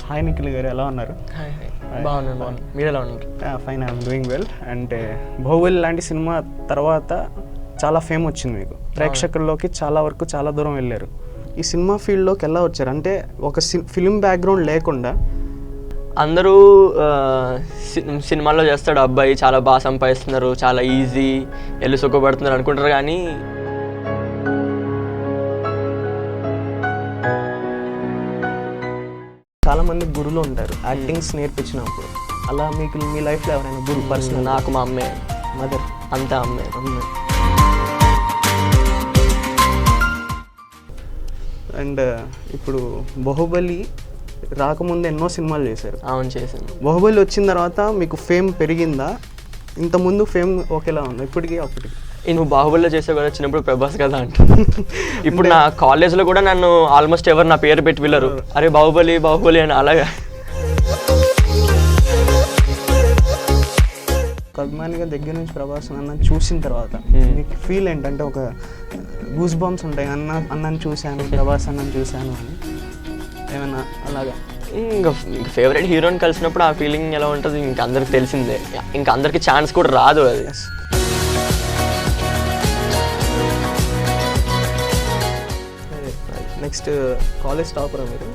Hi Nikhil గారు, ఎలా ఉన్నారు? హాయ్ బాగున్నాను. మీరు ఎలా ఉన్నారు? Fine, I'm doing well. అంటే బాహుబలి లాంటి సినిమా తర్వాత చాలా ఫేమ్ వచ్చింది మీకు, ప్రేక్షకుల్లోకి చాలా వరకు చాలా దూరం వెళ్ళారు. ఈ సినిమా ఫీల్డ్లోకి ఎలా వచ్చారు? అంటే ఒక ఫిలిం బ్యాక్గ్రౌండ్ లేకుండా అందరూ సినిమాల్లో చేస్తాడు అబ్బాయి, చాలా బాగా సంపాదిస్తున్నారు, చాలా ఈజీ, వెళ్ళి సుఖపడుతున్నారు అనుకుంటారు. కానీ చాలామంది గురువులు ఉంటారు యాక్టింగ్స్ నేర్పించినప్పుడు. అలా మీకు మీ లైఫ్లో ఎవరైనా గురు పర్సనల్? నాకు మా అమ్మే, మదర్. అంతా అమ్మే. అండ్ ఇప్పుడు బాహుబలి రాకముందు ఎన్నో సినిమాలు చేశారు. అవును, చేశాను. బాహుబలి వచ్చిన తర్వాత మీకు ఫేమ్ పెరిగిందా? ఇంతకుముందు ఫేమ్ ఒకేలా ఉంది ఇప్పటికీ అప్పటికి? నువ్వు బాహుబలిలో చేసావు కదా, చిన్నప్పుడు ప్రభాస్ కదా అంట. ఇప్పుడు నా కాలేజ్లో కూడా నన్ను ఆల్మోస్ట్ ఎవరు నా పేరు పెట్టి వెళ్ళరు, అరే బాహుబలి బాహుబలి అని. అలాగా అభిమానిగా దగ్గర నుంచి ప్రభాస్ అన్న చూసిన తర్వాత మీకు ఫీల్ ఏంటంటే ఒక గూస్ బంప్స్ ఉంటాయి, అన్నని చూశాను, ప్రభాస్ అన్నని చూశాను అని ఏమన్నా అలాగా? ఇంకా ఫేవరెట్ హీరోని కలిసినప్పుడు ఆ ఫీలింగ్ ఎలా ఉంటుంది ఇంకా అందరికి తెలిసిందే. ఇంకా అందరికి ఛాన్స్ కూడా రాదు అది. నెక్స్ట్ కాలేజ్ టాపరా మీరు?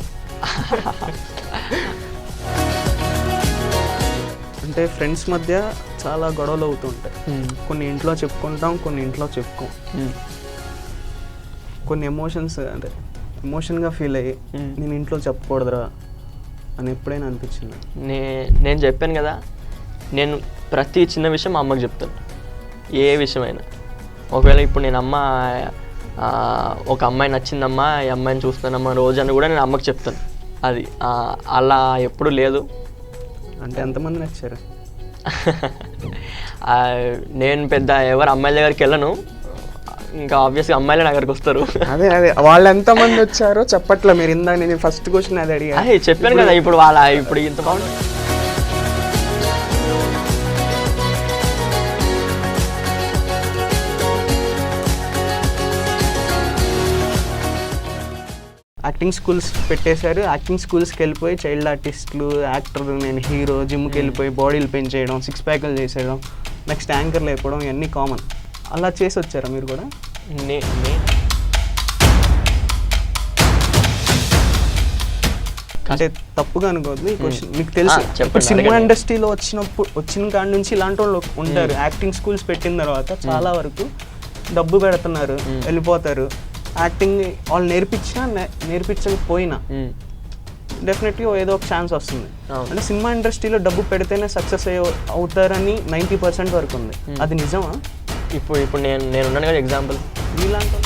అంటే ఫ్రెండ్స్ మధ్య చాలా గొడవలు అవుతూ ఉంటాయి. కొన్ని ఇంట్లో చెప్పుకుంటాం, కొన్ని ఇంట్లో చెప్పుకోం. కొన్ని ఎమోషన్స్ అంటే ఎమోషన్గా ఫీల్ అయ్యి నేను ఇంట్లో చెప్పకూడదురా అని ఎప్పుడైనా అనిపించింది? నేను చెప్పాను కదా, నేను ప్రతి చిన్న విషయం మా అమ్మకి చెప్తాను, ఏ విషయమైనా. ఒకవేళ ఇప్పుడు నేను ఒక అమ్మాయి నచ్చిందమ్మా, ఈ అమ్మాయిని చూస్తానమ్మా రోజు అని కూడా నేను అమ్మకి చెప్తాను. అది అలా ఎప్పుడు లేదు. అంటే ఎంతమంది నచ్చారు? నేను పెద్ద ఎవరు అమ్మాయిల దగ్గరికి వెళ్ళను, ఇంకా ఆబ్వియస్గా అమ్మాయిలే నా దగ్గరికి వస్తారు. అదే వాళ్ళు ఎంతమంది వచ్చారో చెప్పట్లే మీరు. ఇందాక నేను ఫస్ట్ క్వశ్చన్ అది అడిగా. చెప్పాను కదా, ఇప్పుడు ఇప్పుడు ఇంత బాగుంది. యాక్టింగ్ స్కూల్స్ పెట్టేశారు. యాక్టింగ్ స్కూల్స్కి వెళ్ళిపోయి చైల్డ్ ఆర్టిస్టులు, యాక్టర్, నేను హీరో, జిమ్కి వెళ్ళిపోయి బాడీలు పెంచేయడం, 6 ప్యాకులు చేసేయడం, నెక్స్ట్ యాంకర్లు అయిపోవడం, ఇవన్నీ కామన్. అలా చేసి వచ్చారా మీరు కూడా? అంటే తప్పుగా అనుకోవద్దు ఈ క్వశ్చన్. మీకు తెలుసు ఇప్పుడు సినిమా ఇండస్ట్రీలో వచ్చిన కాడి నుంచి ఇలాంటి వాళ్ళు ఉంటారు. యాక్టింగ్ స్కూల్స్ పెట్టిన తర్వాత చాలా వరకు డబ్బు పెడుతున్నారు, వెళ్ళిపోతారు. యాక్టింగ్ వాళ్ళు నేర్పించకపోయినా డెఫినెట్గా ఏదో ఒక ఛాన్స్ వస్తుంది. అంటే సినిమా ఇండస్ట్రీలో డబ్బు పెడితేనే సక్సెస్ అవుతారని 90% వరకు ఉంది. అది నిజమా? ఇప్పుడు నేను ఉన్నాను కదా ఎగ్జాంపుల్. ఇలాంటి